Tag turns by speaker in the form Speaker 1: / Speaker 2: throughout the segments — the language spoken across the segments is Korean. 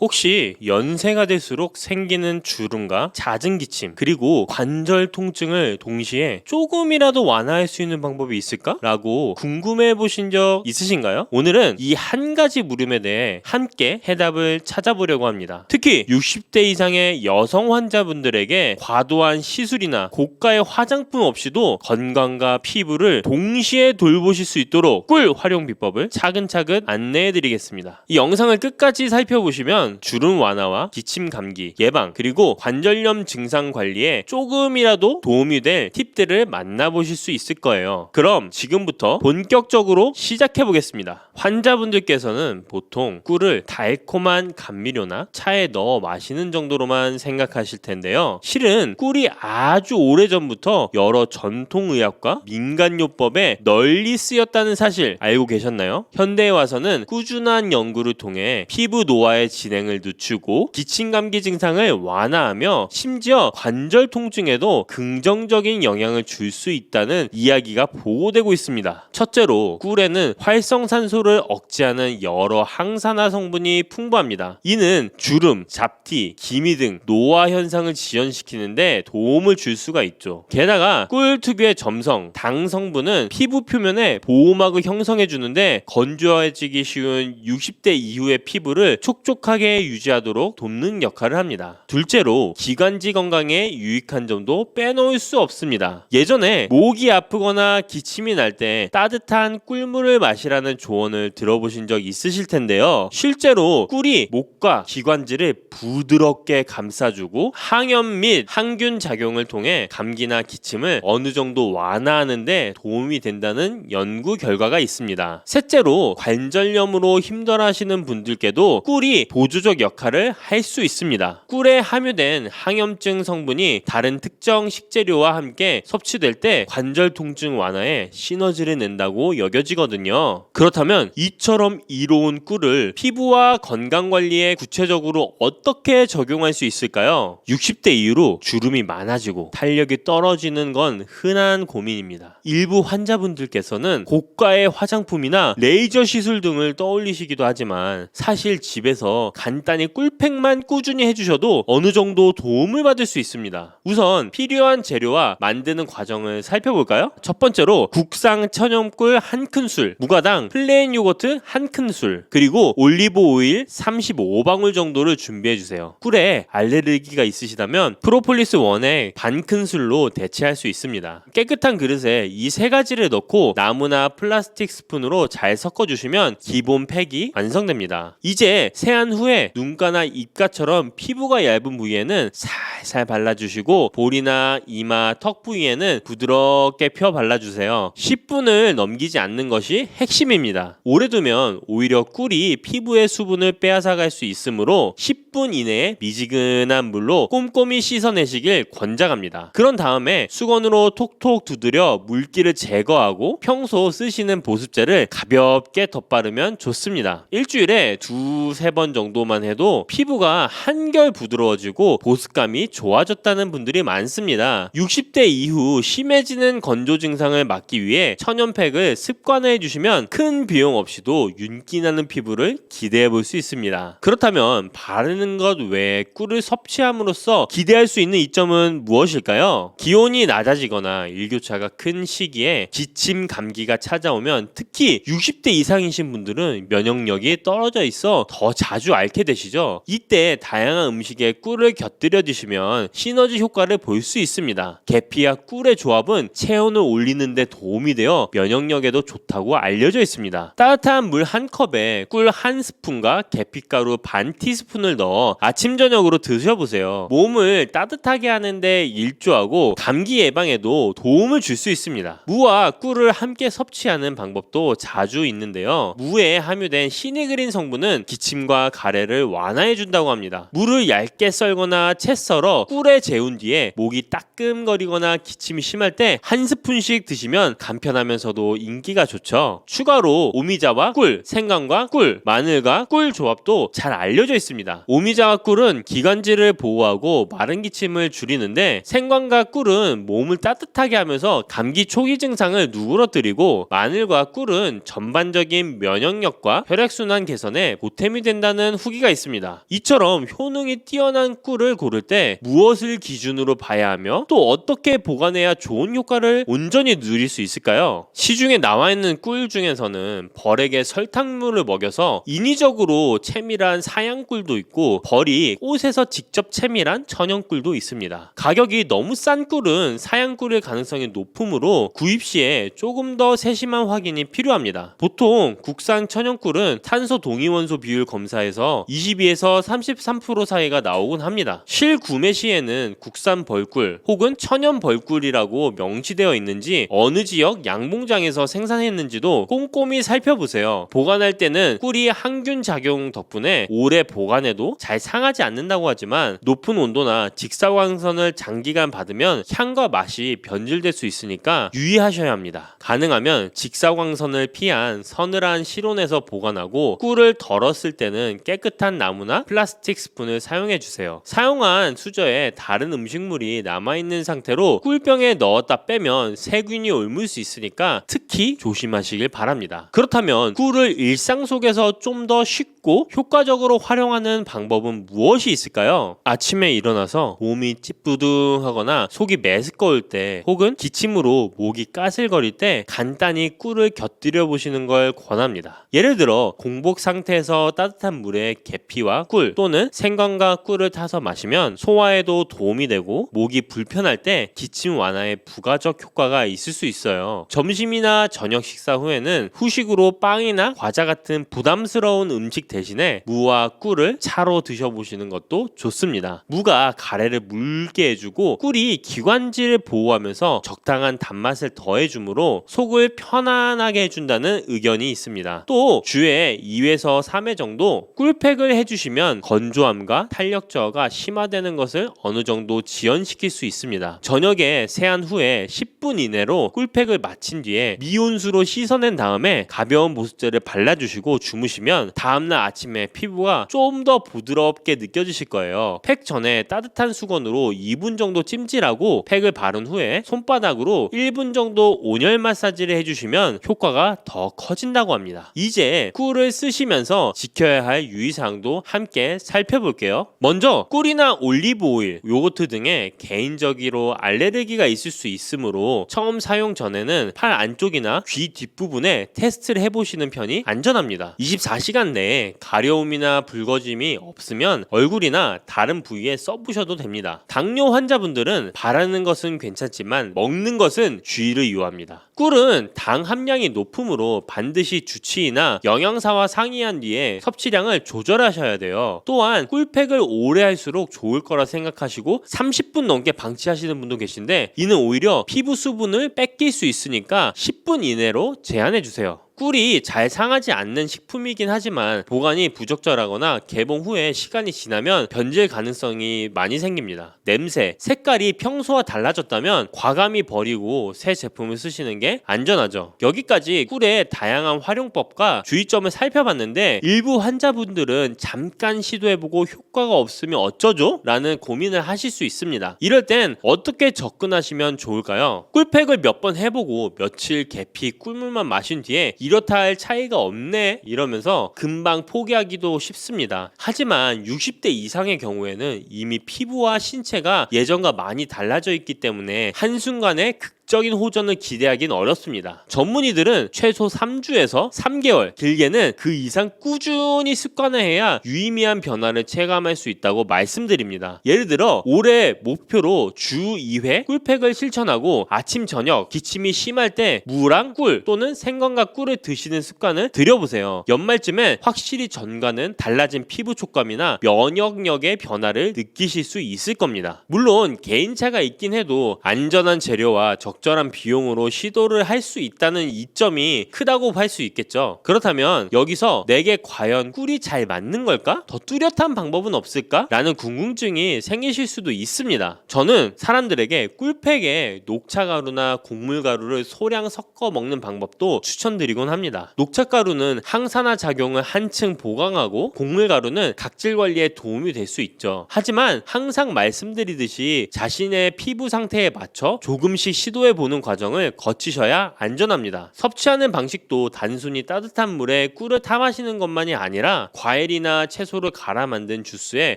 Speaker 1: 혹시 연세가 들수록 생기는 주름과 잦은 기침 그리고 관절 통증을 동시에 조금이라도 완화할 수 있는 방법이 있을까? 라고 궁금해 보신 적 있으신가요? 오늘은 이 한 가지 물음에 대해 함께 해답을 찾아보려고 합니다. 특히 60대 이상의 여성 환자분들에게 과도한 시술이나 고가의 화장품 없이도 건강과 피부를 동시에 돌보실 수 있도록 꿀 활용 비법을 차근차근 안내해 드리겠습니다. 이 영상을 끝까지 살펴보시면 주름 완화와 기침 감기 예방 그리고 관절염 증상 관리에 조금이라도 도움이 될 팁들을 만나보실 수 있을 거예요. 그럼 지금부터 본격적으로 시작해 보겠습니다. 환자분들께서는 보통 꿀을 달콤한 감미료나 차에 넣어 마시는 정도로만 생각하실 텐데요. 실은 꿀이 아주 오래전부터 여러 전통의학과 민간요법에 널리 쓰였다는 사실 알고 계셨나요? 현대에 와서는 꾸준한 연구를 통해 피부 노화의 진행을 늦추고 기침 감기 증상을 완화하며 심지어 관절 통증에도 긍정적인 영향을 줄 수 있다는 이야기가 보고되고 있습니다. 첫째로 꿀에는 활성산소를 억제하는 여러 항산화 성분이 풍부합니다. 이는 주름, 잡티, 기미 등 노화 현상을 지연시키는데 도움을 줄 수가 있죠. 게다가 꿀 특유의 점성, 당 성분은 피부 표면에 보호막을 형성해 주는데 건조해지기 쉬운 60대 이후의 피부를 촉촉하게 유지하도록 돕는 역할을 합니다. 둘째로 기관지 건강에 유익한 점도 빼놓을 수 없습니다. 예전에 목이 아프거나 기침이 날 때 따뜻한 꿀물을 마시라는 조언을 들어보신 적 있으실 텐데요. 실제로 꿀이 목과 기관지를 부드럽게 감싸주고 항염 및 항균 작용을 통해 감기나 기침을 어느 정도 완화하는 데 도움이 된다는 연구 결과가 있습니다. 셋째로 관절염으로 힘들어하시는 분들께도 꿀이 보조적 역할을 할 수 있습니다. 꿀에 함유된 항염증 성분이 다른 특정 식재료와 함께 섭취될 때 관절 통증 완화에 시너지를 낸다고 여겨지거든요. 그렇다면 이처럼 이로운 꿀을 피부와 건강 관리에 구체적으로 어떻게 적용할 수 있을까요? 60대 이후로 주름이 많아지고 탄력이 떨어지는 건 흔한 고민입니다. 일부 환자분들께서는 고가의 화장품이나 레이저 시술 등을 떠올리시기도 하지만 사실 집에서 간단히 꿀팩만 꾸준히 해주셔도 어느 정도 도움을 받을 수 있습니다. 우선 필요한 재료와 만드는 과정을 살펴볼까요? 첫 번째로 국산 천연꿀 한 큰술, 무가당 플레인 요거트 한 큰술, 그리고 올리브 오일 35방울 정도를 준비해주세요. 꿀에 알레르기가 있으시다면 프로폴리스 원액 반 큰술로 대체할 수 있습니다. 깨끗한 그릇에 이 세 가지를 넣고 나무나 플라스틱 스푼으로 잘 섞어주시면 기본 팩이 완성됩니다. 이제 세안 후에 눈가나 입가처럼 피부가 얇은 부위에는 살살 발라주시고 볼이나 이마, 턱 부위에는 부드럽게 펴 발라주세요. 10분을 넘기지 않는 것이 핵심입니다. 오래 두면 오히려 꿀이 피부의 수분을 빼앗아갈 수 있으므로 10분 이내에 미지근한 물로 꼼꼼히 씻어내시길 권장합니다. 그런 다음에 수건으로 톡톡 두드려 물기를 제거하고 평소 쓰시는 보습제를 가볍게 덧바르면 좋습니다. 일주일에 2-3번 정도만 해도 피부가 한결 부드러워지고 보습감이 좋아졌다는 분들이 많습니다. 60대 이후 심해지는 건조 증상을 막기 위해 천연팩을 습관화해 주시면 큰 비용 없이도 윤기 나는 피부를 기대해 볼 수 있습니다. 그렇다면 바르는 것 외에 꿀을 섭취함으로써 기대할 수 있는 이점은 무엇일까요? 기온이 낮아지거나 일교차가 큰 시기에 기침, 감기가 찾아오면 특히 60대 이상이신 분들은 면역력이 떨어져 있어 더 자주 앓게 되시죠. 이때 다양한 음식에 꿀을 곁들여 드시면 시너지 효과를 볼 수 있습니다. 계피와 꿀의 조합은 체온을 올리는 데 도움이 되어 면역력에도 좋다고 알려져 있습니다. 따뜻한 물 한 컵에 꿀 한 스푼과 계피가루 반 티스푼을 넣어 아침 저녁으로 드셔보세요. 몸을 따뜻하게 하는데 일조하고 감기 예방에도 도움을 줄 수 있습니다. 무와 꿀을 함께 섭취하는 방법도 자주 있는데요. 무에 함유된 시니그린 성분은 기침과 가래를 완화해 준다고 합니다. 무를 얇게 썰거나 채 썰어 썰어 꿀에 재운 뒤에 목이 따끔거리거나 기침이 심할 때 한 스푼씩 드시면 간편하면서도 인기가 좋죠. 추가로 오미자와 꿀, 생강과 꿀, 마늘과 꿀 조합도 잘 알려져 있습니다. 오미자와 꿀은 기관지를 보호하고 마른 기침을 줄이는데, 생강과 꿀은 몸을 따뜻하게 하면서 감기 초기 증상을 누그러뜨리고, 마늘과 꿀은 전반적인 면역력과 혈액순환 개선에 보탬이 된다는 후기가 있습니다. 이처럼 효능이 뛰어난 꿀을 고를 때 무엇을 기준으로 봐야 하며 또 어떻게 보관해야 좋은 효과를 온전히 누릴 수 있을까요? 시중에 나와 있는 꿀 중에서는 벌에게 설탕물을 먹여서 인위적으로 채밀한 사양꿀도 있고, 벌이 꽃에서 직접 채밀한 천연꿀도 있습니다. 가격이 너무 싼 꿀은 사양꿀일 가능성이 높으므로 구입 시에 조금 더 세심한 확인이 필요합니다. 보통 국산 천연꿀은 탄소 동위원소 비율 검사에서 22에서 33% 사이가 나오곤 합니다. 실구매 시에는 국산 벌꿀 혹은 천연 벌꿀이라고 명시되어 있는지, 어느 지역 양봉장에서 생산했는지도 꼼꼼히 살펴보세요. 보관할 때는 꿀이 항균 작용 덕분에 오래 보관해도 잘 상하지 않는다고 하지만, 높은 온도나 직사광선을 장기간 받으면 향과 맛이 변질될 수 있으니까 유의하셔야 합니다. 가능하면 직사광선을 피한 서늘한 실온에서 보관하고, 꿀을 덜었을 때는 깨끗한 나무나 플라스틱 스푼을 사용해 주세요. 사용한 수저에 다른 음식물이 남아있는 상태로 꿀병에 넣었다 빼면 세균이 옮을 수 있으니까 특히 조심하시길 바랍니다. 그렇다면 꿀을 일상 속에서 좀 더 쉽고 효과적으로 활용하는 방법은 무엇이 있을까요? 아침에 일어나서 몸이 찌뿌둥하거나 속이 메스꺼울 때, 혹은 기침으로 목이 까슬거릴 때 간단히 꿀을 곁들여 보시는 걸 권합니다. 예를 들어 공복 상태에서 따뜻한 물에 계피와 꿀 또는 생강과 꿀을 타서 마시면 소화에도 도움이 되고, 목이 불편할 때 기침 완화에 부가적 효과가 있을 수 있어요. 점심이나 저녁 식사 후에는 후식으로 빵이나 과자 같은 부담스러운 음식 대신에 무와 꿀을 차로 드셔보시는 것도 좋습니다. 무가 가래를 묽게 해주고, 꿀이 기관지를 보호하면서 적당한 단맛을 더해주므로 속을 편안하게 해준다는 의견이 있습니다. 또 주에 2회에서 3회 정도 꿀팩을 해주시면 건조함과 탄력 저하가 심화되는 것을 어느 정도 지연시킬 수 있습니다. 저녁에 세안 후에 10분 이내로 꿀팩을 마친 뒤에 미온수로 씻어낸 다음에 가벼운 보습제를 발라주시고 주무시면 다음날 아침에 피부가 좀 더 부드럽게 느껴지실 거예요. 팩 전에 따뜻한 수건으로 2분 정도 찜질하고, 팩을 바른 후에 손바닥으로 1분 정도 온열 마사지를 해주시면 효과가 더 커진다고 합니다. 이제 꿀을 쓰시면서 지켜야 할 유의사항도 함께 살펴볼게요. 먼저 꿀이나 올리브 오일, 요거트 등에 개인적으로 알레르기가 있을 수 있으므로 처음 사용 전에는 팔 안쪽이나 귀 뒷부분에 테스트를 해보시는 편이 안전합니다. 24시간 내에 가려움이나 붉어짐이 없으면 얼굴이나 다른 부위에 써보셔도 됩니다. 당뇨 환자분들은 바르는 것은 괜찮지만 먹는 것은 주의를 요합니다. 꿀은 당 함량이 높으므로 반드시 주치의나 영양사와 상의한 뒤에 섭취량을 조절하셔야 돼요. 또한 꿀팩을 오래 할수록 좋을 거라 생각하시고 30분 넘게 방치하시는 분도 계신데, 이는 오히려 피부 수분을 뺏길 수 있으니까 10분 이내로 제한해 주세요. 꿀이 잘 상하지 않는 식품이긴 하지만 보관이 부적절하거나 개봉 후에 시간이 지나면 변질 가능성이 많이 생깁니다. 냄새, 색깔이 평소와 달라졌다면 과감히 버리고 새 제품을 쓰시는 게 안전하죠. 여기까지 꿀의 다양한 활용법과 주의점을 살펴봤는데, 일부 환자분들은 잠깐 시도해보고 효과가 없으면 어쩌죠? 라는 고민을 하실 수 있습니다. 이럴 땐 어떻게 접근하시면 좋을까요? 꿀팩을 몇 번 해보고 며칠 계피 꿀물만 마신 뒤에 이렇다 할 차이가 없네 이러면서 금방 포기하기도 쉽습니다. 하지만 60대 이상의 경우에는 이미 피부와 신체가 예전과 많이 달라져 있기 때문에 한순간에 적인 호전을 기대하기는 어렵습니다. 전문의들은 최소 3주에서 3개월, 길게는 그 이상 꾸준히 습관화해야 유의미한 변화를 체감할 수 있다고 말씀드립니다. 예를 들어 올해 목표로 주 2회 꿀팩을 실천하고 아침 저녁 기침이 심할 때 무랑 꿀 또는 생강과 꿀을 드시는 습관을 들여보세요. 연말쯤엔 확실히 전과는 달라진 피부 촉감이나 면역력의 변화를 느끼실 수 있을 겁니다. 물론 개인차가 있긴 해도 안전한 재료와 적 적절한 비용으로 시도를 할 수 있다는 이점이 크다고 할 수 있겠죠. 그렇다면 여기서 내게 과연 꿀이 잘 맞는 걸까? 더 뚜렷한 방법은 없을까? 라는 궁금증이 생기실 수도 있습니다. 저는 사람들에게 꿀팩에 녹차가루나 곡물가루를 소량 섞어 먹는 방법도 추천드리곤 합니다. 녹차가루는 항산화 작용을 한층 보강하고 곡물가루는 각질 관리에 도움이 될 수 있죠. 하지만 항상 말씀드리듯이 자신의 피부 상태에 맞춰 조금씩 시도해보는 과정을 거치셔야 안전합니다. 섭취하는 방식도 단순히 따뜻한 물에 꿀을 타 마시는 것만이 아니라 과일이나 채소를 갈아 만든 주스에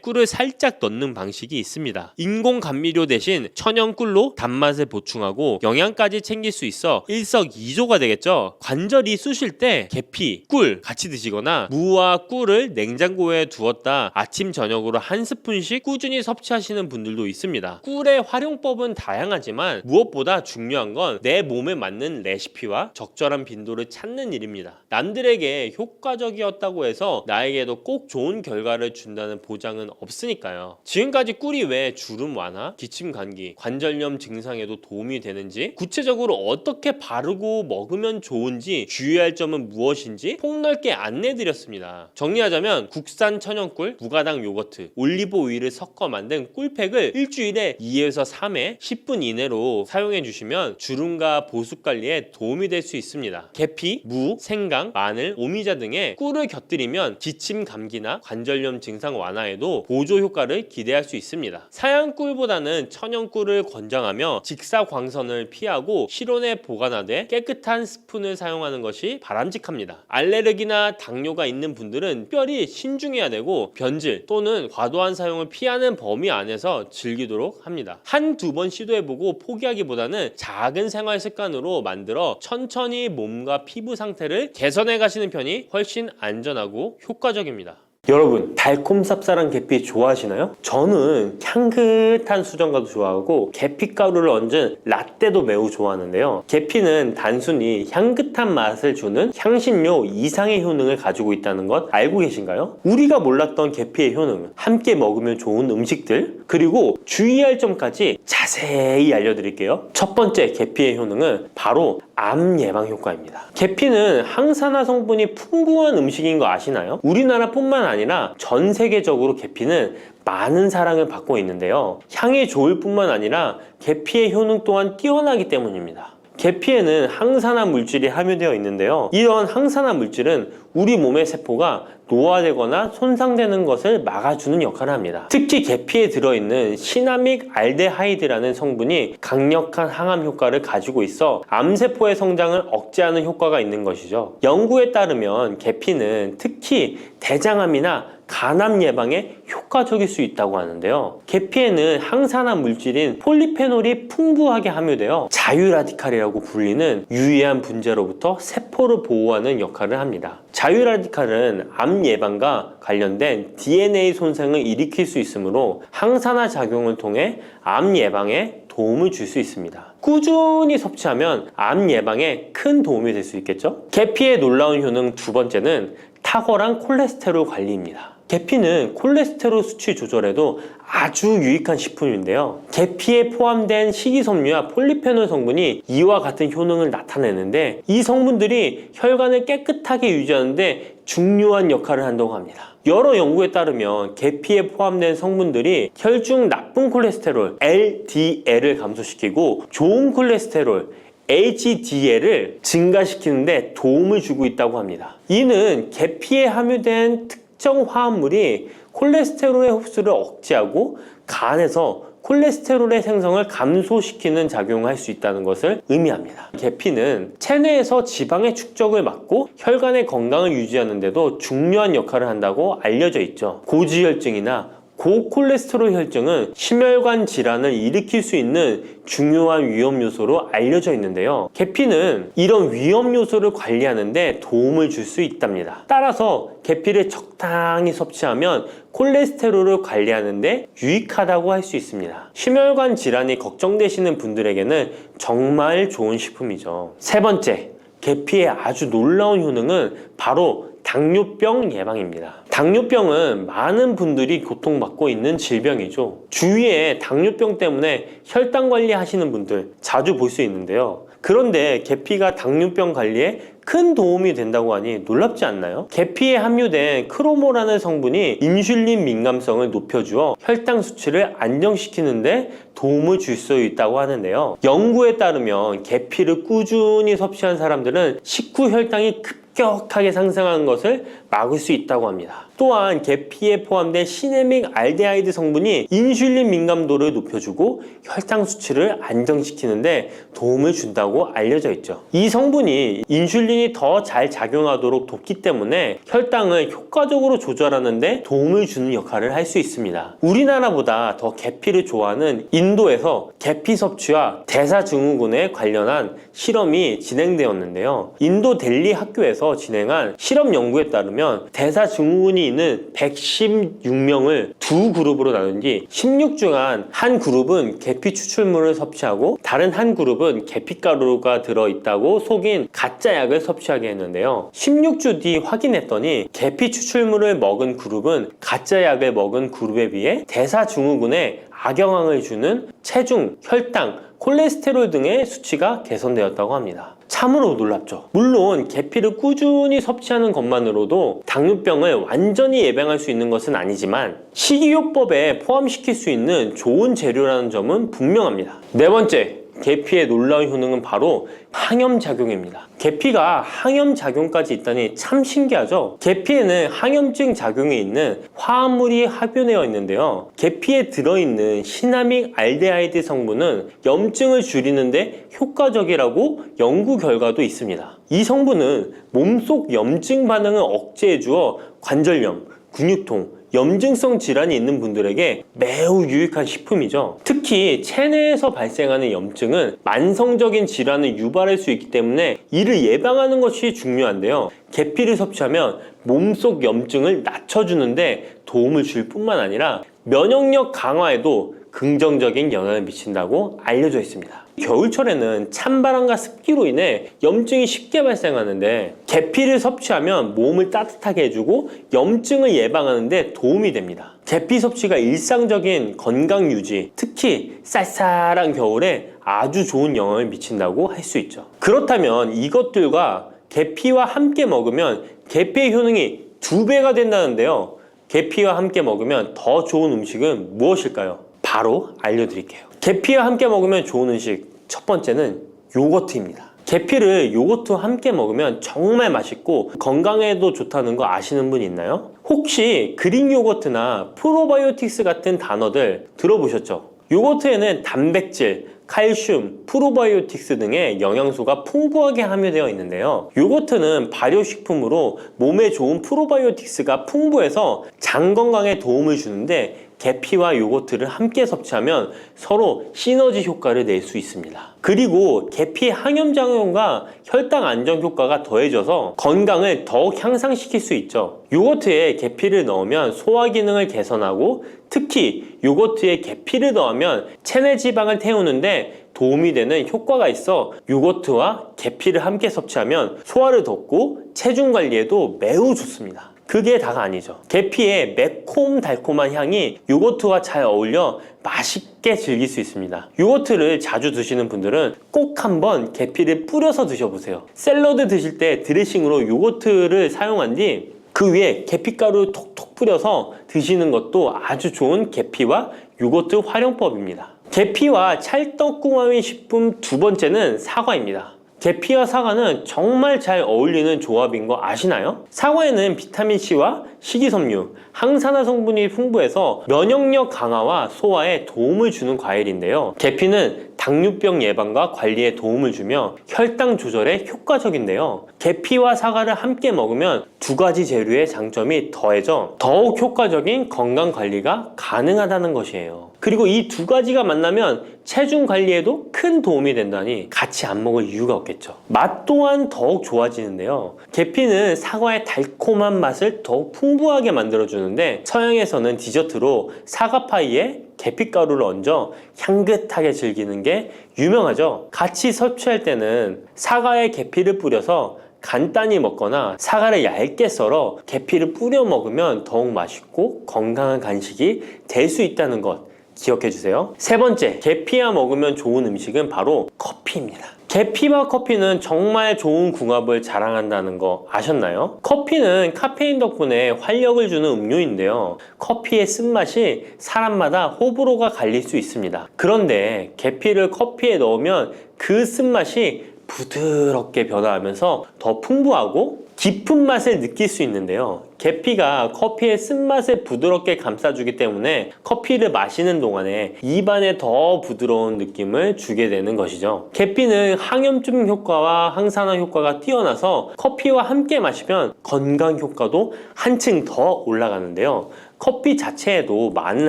Speaker 1: 꿀을 살짝 넣는 방식이 있습니다. 인공 감미료 대신 천연 꿀로 단맛을 보충하고 영양까지 챙길 수 있어 일석이조가 되겠죠. 관절이 쑤실 때 계피, 꿀 같이 드시거나 무와 꿀을 냉장고에 두었다 아침 저녁으로 한 스푼씩 꾸준히 섭취하시는 분들도 있습니다. 꿀의 활용법은 다양하지만 무엇보다 중요한 건 내 몸에 맞는 레시피와 적절한 빈도를 찾는 일입니다. 남들에게 효과적이었다고 해서 나에게도 꼭 좋은 결과를 준다는 보장은 없으니까요. 지금까지 꿀이 왜 주름 완화, 기침 감기, 관절염 증상에도 도움이 되는지, 구체적으로 어떻게 바르고 먹으면 좋은지, 주의할 점은 무엇인지 폭넓게 안내드렸습니다. 정리하자면 국산 천연꿀, 무가당 요거트, 올리브 오일을 섞어 만든 꿀팩을 일주일에 2에서 3회 10분 이내로 사용해 주시면 주름과 보습 관리에 도움이 될 수 있습니다. 계피, 무, 생강, 마늘, 오미자 등의 꿀을 곁들이면 기침 감기나 관절염 증상 완화에도 보조 효과를 기대할 수 있습니다. 사양 꿀보다는 천연 꿀을 권장하며 직사광선을 피하고 실온에 보관하되 깨끗한 스푼을 사용하는 것이 바람직합니다. 알레르기나 당뇨가 있는 분들은 특별히 신중해야 되고 변질 또는 과도한 사용을 피하는 범위 안에서 즐기도록 합니다. 한두 번 시도해보고 포기하기보다는 작은 생활 습관으로 만들어 천천히 몸과 피부 상태를 개선해 가시는 편이 훨씬 안전하고 효과적입니다. 여러분, 달콤 쌉쌀한 계피 좋아하시나요? 저는 향긋한 수정과도 좋아하고 계피가루를 얹은 라떼도 매우 좋아하는데요. 계피는 단순히 향긋한 맛을 주는 향신료 이상의 효능을 가지고 있다는 것 알고 계신가요? 우리가 몰랐던 계피의 효능, 함께 먹으면 좋은 음식들, 그리고 주의할 점까지 자세히 알려드릴게요. 첫 번째 계피의 효능은 바로 암 예방 효과입니다. 계피는 항산화 성분이 풍부한 음식인 거 아시나요? 우리나라뿐만 아니라 전 세계적으로 계피는 많은 사랑을 받고 있는데요. 향이 좋을 뿐만 아니라 계피의 효능 또한 뛰어나기 때문입니다. 계피에는 항산화 물질이 함유되어 있는데요. 이런 항산화 물질은 우리 몸의 세포가 노화되거나 손상되는 것을 막아주는 역할을 합니다. 특히 계피에 들어있는 시나믹 알데하이드라는 성분이 강력한 항암 효과를 가지고 있어 암세포의 성장을 억제하는 효과가 있는 것이죠. 연구에 따르면 계피는 특히 대장암이나 간암 예방에 효과적일 수 있다고 하는데요. 계피에는 항산화 물질인 폴리페놀이 풍부하게 함유되어 자유라디칼이라고 불리는 유해한 분자로부터 세포를 보호하는 역할을 합니다. 자유라디칼은 암 예방과 관련된 DNA 손상을 일으킬 수 있으므로 항산화 작용을 통해 암 예방에 도움을 줄 수 있습니다. 꾸준히 섭취하면 암 예방에 큰 도움이 될 수 있겠죠? 계피의 놀라운 효능 두 번째는 탁월한 콜레스테롤 관리입니다. 계피는 콜레스테롤 수치 조절에도 아주 유익한 식품인데요. 계피에 포함된 식이섬유와 폴리페놀 성분이 이와 같은 효능을 나타내는데 이 성분들이 혈관을 깨끗하게 유지하는데 중요한 역할을 한다고 합니다. 여러 연구에 따르면 계피에 포함된 성분들이 혈중 나쁜 콜레스테롤 LDL을 감소시키고 좋은 콜레스테롤 HDL을 증가시키는데 도움을 주고 있다고 합니다. 이는 계피에 함유된 특정 화합물이 콜레스테롤의 흡수를 억제하고 간에서 콜레스테롤의 생성을 감소시키는 작용을 할 수 있다는 것을 의미합니다. 계피는 체내에서 지방의 축적을 막고 혈관의 건강을 유지하는 데도 중요한 역할을 한다고 알려져 있죠. 고지혈증이나 고콜레스테롤 혈증은 심혈관 질환을 일으킬 수 있는 중요한 위험 요소로 알려져 있는데요. 계피는 이런 위험 요소를 관리하는 데 도움을 줄 수 있답니다. 따라서 계피를 적당히 섭취하면 콜레스테롤을 관리하는 데 유익하다고 할 수 있습니다. 심혈관 질환이 걱정되시는 분들에게는 정말 좋은 식품이죠. 세 번째, 계피의 아주 놀라운 효능은 바로 당뇨병 예방입니다. 당뇨병은 많은 분들이 고통받고 있는 질병이죠. 주위에 당뇨병 때문에 혈당 관리 하시는 분들 자주 볼 수 있는데요. 그런데 계피가 당뇨병 관리에 큰 도움이 된다고 하니 놀랍지 않나요? 계피에 함유된 크로모라는 성분이 인슐린 민감성을 높여주어 혈당 수치를 안정시키는데 도움을 줄 수 있다고 하는데요. 연구에 따르면 계피를 꾸준히 섭취한 사람들은 식후 혈당이 급격하게 상승하는 것을 막을 수 있다고 합니다. 또한 계피에 포함된 시네믹 알데하이드 성분이 인슐린 민감도를 높여주고 혈당 수치를 안정시키는데 도움을 준다고 알려져 있죠. 이 성분이 인슐린이 더 잘 작용하도록 돕기 때문에 혈당을 효과적으로 조절하는데 도움을 주는 역할을 할 수 있습니다. 우리나라보다 더 계피를 좋아하는 인도에서 계피 섭취와 대사증후군에 관련한 실험이 진행되었는데요. 인도 델리 학교에서 진행한 실험 연구에 따르면 대사증후군이 있는 116명을 두 그룹으로 나눈 뒤 16주간 한 그룹은 계피 추출물을 섭취하고 다른 한 그룹은 계피가루가 들어있다고 속인 가짜 약을 섭취하게 했는데요. 16주 뒤 확인했더니 계피 추출물을 먹은 그룹은 가짜 약을 먹은 그룹에 비해 대사증후군에 악영향을 주는 체중, 혈당, 콜레스테롤 등의 수치가 개선되었다고 합니다. 참으로 놀랍죠. 물론 계피를 꾸준히 섭취하는 것만으로도 당뇨병을 완전히 예방할 수 있는 것은 아니지만 식이요법에 포함시킬 수 있는 좋은 재료라는 점은 분명합니다. 네 번째, 계피의 놀라운 효능은 바로 항염작용입니다. 계피가 항염작용까지 있다니 참 신기하죠? 계피에는 항염증 작용이 있는 화합물이 함유되어 있는데요. 계피에 들어있는 시나믹 알데하이드 성분은 염증을 줄이는데 효과적이라고 연구 결과도 있습니다. 이 성분은 몸속 염증 반응을 억제해 주어 관절염, 근육통, 염증성 질환이 있는 분들에게 매우 유익한 식품이죠. 특히 체내에서 발생하는 염증은 만성적인 질환을 유발할 수 있기 때문에 이를 예방하는 것이 중요한데요. 계피를 섭취하면 몸속 염증을 낮춰주는데 도움을 줄 뿐만 아니라 면역력 강화에도 긍정적인 영향을 미친다고 알려져 있습니다. 겨울철에는 찬바람과 습기로 인해 염증이 쉽게 발생하는데 계피를 섭취하면 몸을 따뜻하게 해주고 염증을 예방하는 데 도움이 됩니다. 계피 섭취가 일상적인 건강 유지, 특히 쌀쌀한 겨울에 아주 좋은 영향을 미친다고 할 수 있죠. 그렇다면 이것들과 계피와 함께 먹으면 계피의 효능이 2배가 된다는데요. 계피와 함께 먹으면 더 좋은 음식은 무엇일까요? 바로 알려드릴게요. 계피와 함께 먹으면 좋은 음식, 첫 번째는 요거트입니다. 계피를 요거트와 함께 먹으면 정말 맛있고 건강에도 좋다는 거 아시는 분 있나요? 혹시 그릭 요거트나 프로바이오틱스 같은 단어들 들어보셨죠? 요거트에는 단백질, 칼슘, 프로바이오틱스 등의 영양소가 풍부하게 함유되어 있는데요. 요거트는 발효식품으로 몸에 좋은 프로바이오틱스가 풍부해서 장 건강에 도움을 주는데 계피와 요거트를 함께 섭취하면 서로 시너지 효과를 낼 수 있습니다. 그리고 계피의 항염작용과 혈당 안정 효과가 더해져서 건강을 더욱 향상시킬 수 있죠. 요거트에 계피를 넣으면 소화 기능을 개선하고 특히 요거트에 계피를 넣으면 체내 지방을 태우는데 도움이 되는 효과가 있어 요거트와 계피를 함께 섭취하면 소화를 돕고 체중 관리에도 매우 좋습니다. 그게 다가 아니죠. 계피의 매콤달콤한 향이 요거트와 잘 어울려 맛있게 즐길 수 있습니다. 요거트를 자주 드시는 분들은 꼭 한번 계피를 뿌려서 드셔보세요. 샐러드 드실 때 드레싱으로 요거트를 사용한 뒤 그 위에 계피가루 톡톡 뿌려서 드시는 것도 아주 좋은 계피와 요거트 활용법입니다. 계피와 찰떡궁합인 식품 두 번째는 사과입니다. 계피와 사과는 정말 잘 어울리는 조합인 거 아시나요? 사과에는 비타민C와 식이섬유, 항산화 성분이 풍부해서 면역력 강화와 소화에 도움을 주는 과일인데요. 계피는 당뇨병 예방과 관리에 도움을 주며 혈당 조절에 효과적인데요. 계피와 사과를 함께 먹으면 두 가지 재료의 장점이 더해져 더욱 효과적인 건강 관리가 가능하다는 것이에요. 그리고 이 두 가지가 만나면 체중 관리에도 큰 도움이 된다니 같이 안 먹을 이유가 없겠죠. 맛 또한 더욱 좋아지는데요. 계피는 사과의 달콤한 맛을 더욱 풍부하게 만들어주는데 서양에서는 디저트로 사과파이에 계피가루를 얹어 향긋하게 즐기는 게 유명하죠. 같이 섭취할 때는 사과에 계피를 뿌려서 간단히 먹거나 사과를 얇게 썰어 계피를 뿌려 먹으면 더욱 맛있고 건강한 간식이 될 수 있다는 것 기억해 주세요. 세 번째, 계피와 먹으면 좋은 음식은 바로 커피입니다. 계피와 커피는 정말 좋은 궁합을 자랑한다는 거 아셨나요? 커피는 카페인 덕분에 활력을 주는 음료인데요. 커피의 쓴맛이 사람마다 호불호가 갈릴 수 있습니다. 그런데 계피를 커피에 넣으면 그 쓴맛이 부드럽게 변화하면서 더 풍부하고 깊은 맛을 느낄 수 있는데요. 계피가 커피의 쓴맛을 부드럽게 감싸주기 때문에 커피를 마시는 동안에 입안에 더 부드러운 느낌을 주게 되는 것이죠. 계피는 항염증 효과와 항산화 효과가 뛰어나서 커피와 함께 마시면 건강 효과도 한층 더 올라가는데요. 커피 자체에도 많은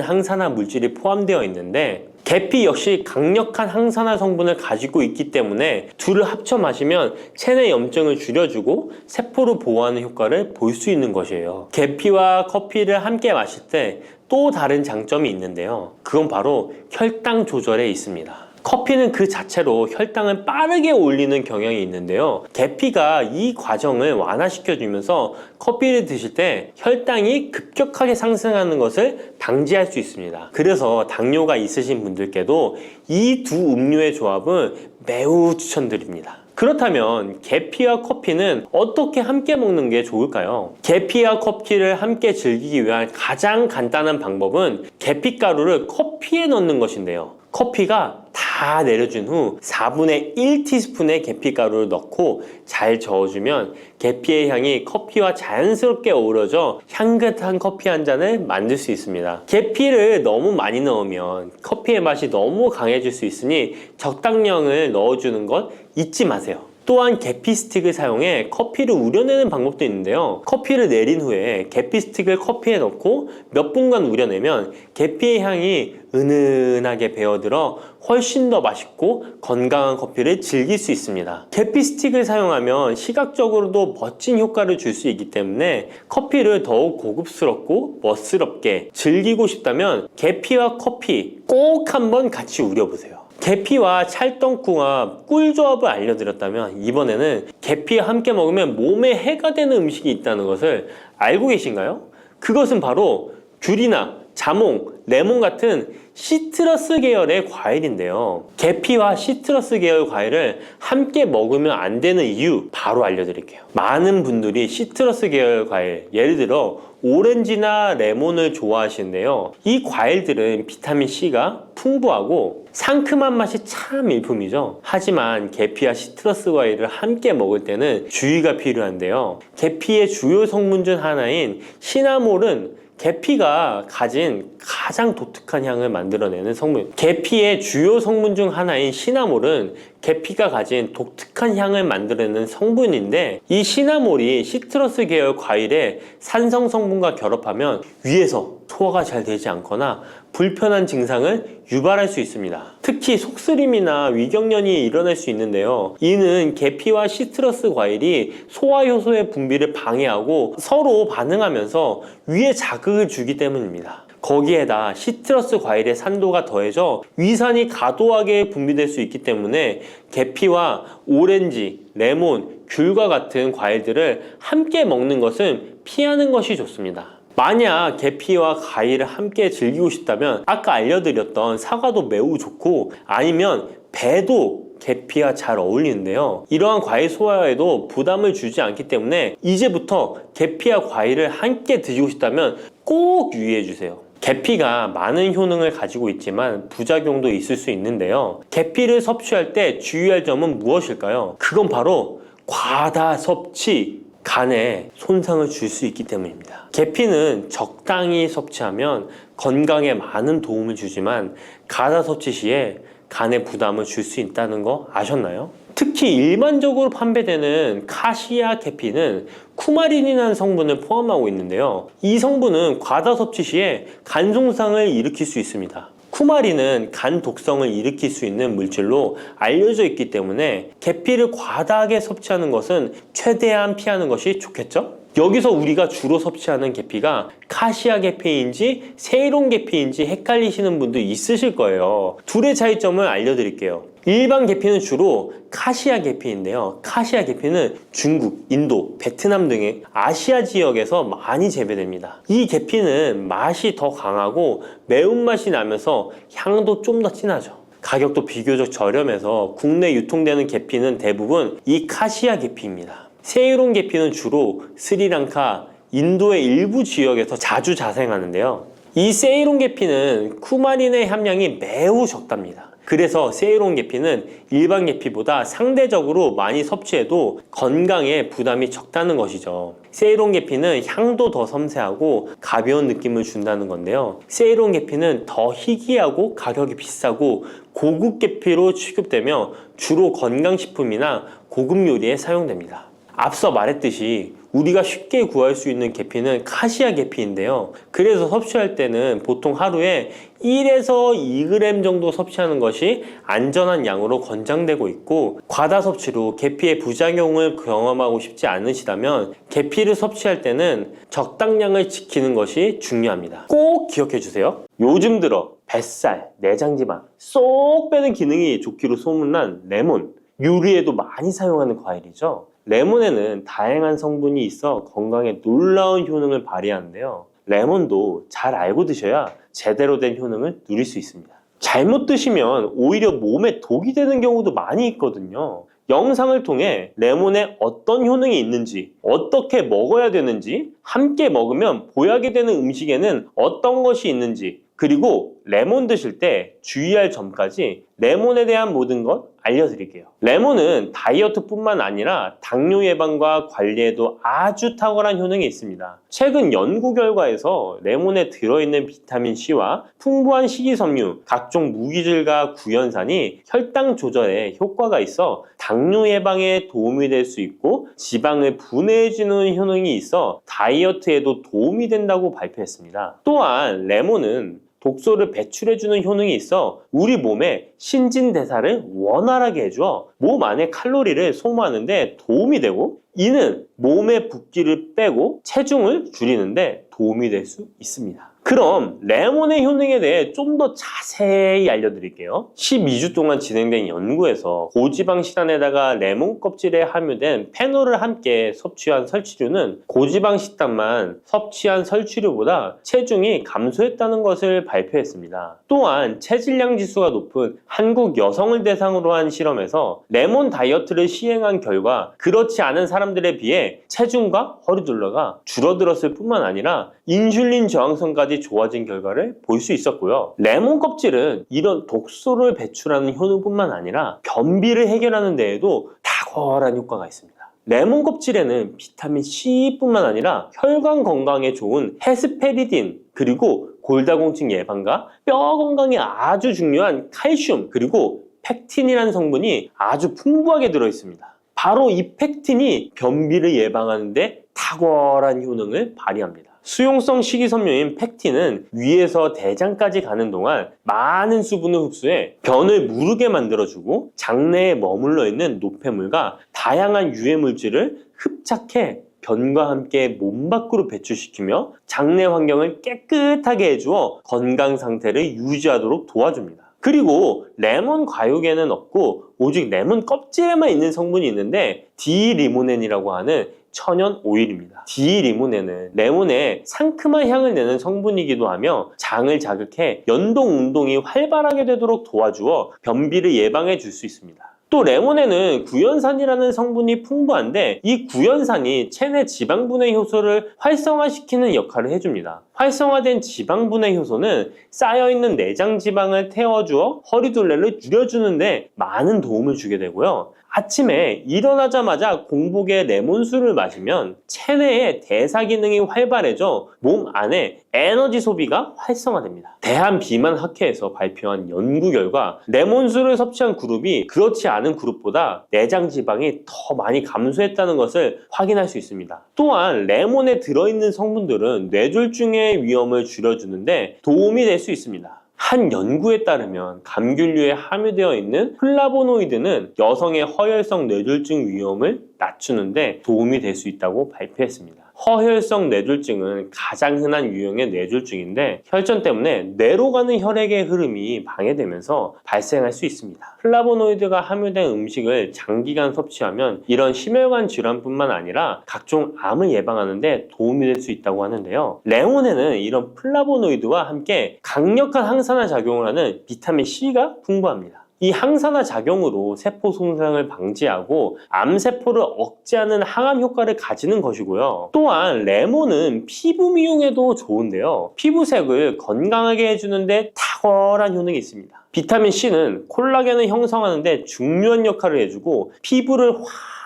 Speaker 1: 항산화 물질이 포함되어 있는데 계피 역시 강력한 항산화 성분을 가지고 있기 때문에 둘을 합쳐 마시면 체내 염증을 줄여주고 세포를 보호하는 효과를 볼 수 있는 것이에요. 계피와 커피를 함께 마실 때 또 다른 장점이 있는데요. 그건 바로 혈당 조절에 있습니다. 커피는 그 자체로 혈당을 빠르게 올리는 경향이 있는데요. 계피가 이 과정을 완화시켜주면서 커피를 드실 때 혈당이 급격하게 상승하는 것을 방지할 수 있습니다. 그래서 당뇨가 있으신 분들께도 이 두 음료의 조합은 매우 추천드립니다. 그렇다면 계피와 커피는 어떻게 함께 먹는 게 좋을까요? 계피와 커피를 함께 즐기기 위한 가장 간단한 방법은 계피가루를 커피에 넣는 것인데요. 커피가 다 내려준 후 4분의 1티스푼의 계피가루를 넣고 잘 저어주면 계피의 향이 커피와 자연스럽게 어우러져 향긋한 커피 한 잔을 만들 수 있습니다. 계피를 너무 많이 넣으면 커피의 맛이 너무 강해질 수 있으니 적당량을 넣어주는 것 잊지 마세요. 또한 계피 스틱을 사용해 커피를 우려내는 방법도 있는데요. 커피를 내린 후에 계피 스틱을 커피에 넣고 몇 분간 우려내면 계피의 향이 은은하게 배어들어 훨씬 더 맛있고 건강한 커피를 즐길 수 있습니다. 계피 스틱을 사용하면 시각적으로도 멋진 효과를 줄 수 있기 때문에 커피를 더욱 고급스럽고 멋스럽게 즐기고 싶다면 계피와 커피 꼭 한번 같이 우려보세요. 계피와 찰떡궁합 꿀조합을 알려드렸다면 이번에는 계피와 함께 먹으면 몸에 해가 되는 음식이 있다는 것을 알고 계신가요? 그것은 바로 귤이나 자몽, 레몬 같은 시트러스 계열의 과일인데요. 계피와 시트러스 계열 과일을 함께 먹으면 안 되는 이유 바로 알려드릴게요. 많은 분들이 시트러스 계열 과일, 예를 들어 오렌지나 레몬을 좋아하시는데요. 이 과일들은 비타민C가 풍부하고 상큼한 맛이 참 일품이죠. 하지만 계피와 시트러스 과일을 함께 먹을 때는 주의가 필요한데요. 계피의 주요 성분 중 하나인 시나몰은 계피가 가진 가장 독특한 향을 만들어내는 성분. 계피의 주요 성분 중 하나인 시나몰은 계피가 가진 독특한 향을 만들어내는 성분인데 이 시나몰이 시트러스 계열 과일의 산성 성분과 결합하면 위에서 소화가 잘 되지 않거나 불편한 증상을 유발할 수 있습니다. 특히 속쓰림이나 위경련이 일어날 수 있는데요. 이는 계피와 시트러스 과일이 소화효소의 분비를 방해하고 서로 반응하면서 위에 자극을 주기 때문입니다. 거기에다 시트러스 과일의 산도가 더해져 위산이 과도하게 분비될 수 있기 때문에 계피와 오렌지, 레몬, 귤과 같은 과일들을 함께 먹는 것은 피하는 것이 좋습니다. 만약 계피와 과일을 함께 즐기고 싶다면 아까 알려드렸던 사과도 매우 좋고 아니면 배도 계피와 잘 어울리는데요. 이러한 과일 소화에도 부담을 주지 않기 때문에 이제부터 계피와 과일을 함께 드시고 싶다면 꼭 유의해 주세요. 계피가 많은 효능을 가지고 있지만 부작용도 있을 수 있는데요. 계피를 섭취할 때 주의할 점은 무엇일까요? 그건 바로 과다 섭취, 간에 손상을 줄 수 있기 때문입니다. 계피는 적당히 섭취하면 건강에 많은 도움을 주지만 과다 섭취 시에 간에 부담을 줄 수 있다는 거 아셨나요? 특히 일반적으로 판매되는 카시아 계피는 쿠마린이라는 성분을 포함하고 있는데요. 이 성분은 과다 섭취 시에 간 손상을 일으킬 수 있습니다. 쿠마린은 간 독성을 일으킬 수 있는 물질로 알려져 있기 때문에 계피를 과다하게 섭취하는 것은 최대한 피하는 것이 좋겠죠? 여기서 우리가 주로 섭취하는 계피가 카시아 계피인지 세이론 계피인지 헷갈리시는 분도 있으실 거예요. 둘의 차이점을 알려드릴게요. 일반 계피는 주로 카시아 계피인데요. 카시아 계피는 중국, 인도, 베트남 등의 아시아 지역에서 많이 재배됩니다. 이 계피는 맛이 더 강하고 매운맛이 나면서 향도 좀 더 진하죠. 가격도 비교적 저렴해서 국내 유통되는 계피는 대부분 이 카시아 계피입니다. 세이론 계피는 주로 스리랑카, 인도의 일부 지역에서 자주 자생하는데요. 이 세이론 계피는 쿠마린의 함량이 매우 적답니다. 그래서 세이론 계피는 일반 계피보다 상대적으로 많이 섭취해도 건강에 부담이 적다는 것이죠. 세이론 계피는 향도 더 섬세하고 가벼운 느낌을 준다는 건데요. 세이론 계피는 더 희귀하고 가격이 비싸고 고급 계피로 취급되며 주로 건강식품이나 고급 요리에 사용됩니다. 앞서 말했듯이 우리가 쉽게 구할 수 있는 계피는 카시아 계피인데요. 그래서 섭취할 때는 보통 하루에 1에서 2g 정도 섭취하는 것이 안전한 양으로 권장되고 있고, 과다 섭취로 계피의 부작용을 경험하고 싶지 않으시다면 계피를 섭취할 때는 적당량을 지키는 것이 중요합니다. 꼭 기억해 주세요. 요즘 들어 뱃살, 내장지방 쏙 빼는 기능이 좋기로 소문난 레몬, 요리에도 많이 사용하는 과일이죠. 레몬에는 다양한 성분이 있어 건강에 놀라운 효능을 발휘하는데요. 레몬도 잘 알고 드셔야 제대로 된 효능을 누릴 수 있습니다. 잘못 드시면 오히려 몸에 독이 되는 경우도 많이 있거든요. 영상을 통해 레몬에 어떤 효능이 있는지, 어떻게 먹어야 되는지, 함께 먹으면 보약이 되는 음식에는 어떤 것이 있는지, 그리고 레몬 드실 때 주의할 점까지 레몬에 대한 모든 것 알려드릴게요. 레몬은 다이어트뿐만 아니라 당뇨 예방과 관리에도 아주 탁월한 효능이 있습니다. 최근 연구 결과에서 레몬에 들어있는 비타민 C와 풍부한 식이섬유, 각종 무기질과 구연산이 혈당 조절에 효과가 있어 당뇨 예방에 도움이 될 수 있고, 지방을 분해해주는 효능이 있어 다이어트에도 도움이 된다고 발표했습니다. 또한 레몬은 독소를 배출해주는 효능이 있어 우리 몸의 신진대사를 원활하게 해줘 몸 안에 칼로리를 소모하는데 도움이 되고, 이는 몸의 붓기를 빼고 체중을 줄이는데 도움이 될 수 있습니다. 그럼 레몬의 효능에 대해 좀 더 자세히 알려드릴게요. 12주 동안 진행된 연구에서 고지방 식단에다가 레몬 껍질에 함유된 페놀을 함께 섭취한 설치류는 고지방 식단만 섭취한 설치류보다 체중이 감소했다는 것을 발표했습니다. 또한 체질량 지수가 높은 한국 여성을 대상으로 한 실험에서 레몬 다이어트를 시행한 결과 그렇지 않은 사람들에 비해 체중과 허리둘러가 줄어들었을 뿐만 아니라 인슐린 저항성까지 좋아진 결과를 볼 수 있었고요. 레몬 껍질은 이런 독소를 배출하는 효능뿐만 아니라 변비를 해결하는 데에도 탁월한 효과가 있습니다. 레몬 껍질에는 비타민 C뿐만 아니라 혈관 건강에 좋은 헤스페리딘, 그리고 골다공증 예방과 뼈 건강에 아주 중요한 칼슘, 그리고 팩틴이라는 성분이 아주 풍부하게 들어있습니다. 바로 이 팩틴이 변비를 예방하는 데 탁월한 효능을 발휘합니다. 수용성 식이섬유인 팩틴은 위에서 대장까지 가는 동안 많은 수분을 흡수해 변을 무르게 만들어주고, 장내에 머물러 있는 노폐물과 다양한 유해 물질을 흡착해 변과 함께 몸 밖으로 배출시키며 장내 환경을 깨끗하게 해주어 건강 상태를 유지하도록 도와줍니다. 그리고 레몬 과육에는 없고 오직 레몬 껍질에만 있는 성분이 있는데 디리모넨이라고 하는 천연 오일입니다. 디리모넨은 레몬에 상큼한 향을 내는 성분이기도 하며 장을 자극해 연동 운동이 활발하게 되도록 도와주어 변비를 예방해 줄 수 있습니다. 또 레몬에는 구연산이라는 성분이 풍부한데, 이 구연산이 체내 지방분해 효소를 활성화시키는 역할을 해줍니다. 활성화된 지방분해 효소는 쌓여있는 내장 지방을 태워주어 허리둘레를 줄여주는데 많은 도움을 주게 되고요. 아침에 일어나자마자 공복에 레몬수를 마시면 체내의 대사 기능이 활발해져 몸 안에 에너지 소비가 활성화됩니다. 대한비만학회에서 발표한 연구 결과 레몬수를 섭취한 그룹이 그렇지 않은 그룹보다 내장 지방이 더 많이 감소했다는 것을 확인할 수 있습니다. 또한 레몬에 들어있는 성분들은 뇌졸중의 위험을 줄여주는데 도움이 될 수 있습니다. 한 연구에 따르면 감귤류에 함유되어 있는 플라보노이드는 여성의 허혈성 뇌졸중 위험을 낮추는데 도움이 될 수 있다고 발표했습니다. 허혈성 뇌졸중은 가장 흔한 유형의 뇌졸중인데 혈전 때문에 뇌로 가는 혈액의 흐름이 방해되면서 발생할 수 있습니다. 플라보노이드가 함유된 음식을 장기간 섭취하면 이런 심혈관 질환뿐만 아니라 각종 암을 예방하는 데 도움이 될 수 있다고 하는데요. 레몬에는 이런 플라보노이드와 함께 강력한 항산화 작용을 하는 비타민 C가 풍부합니다. 이 항산화 작용으로 세포 손상을 방지하고 암세포를 억제하는 항암 효과를 가지는 것이고요. 또한 레몬은 피부 미용에도 좋은데요. 피부색을 건강하게 해주는데 탁월한 효능이 있습니다. 비타민 C는 콜라겐을 형성하는데 중요한 역할을 해주고 피부를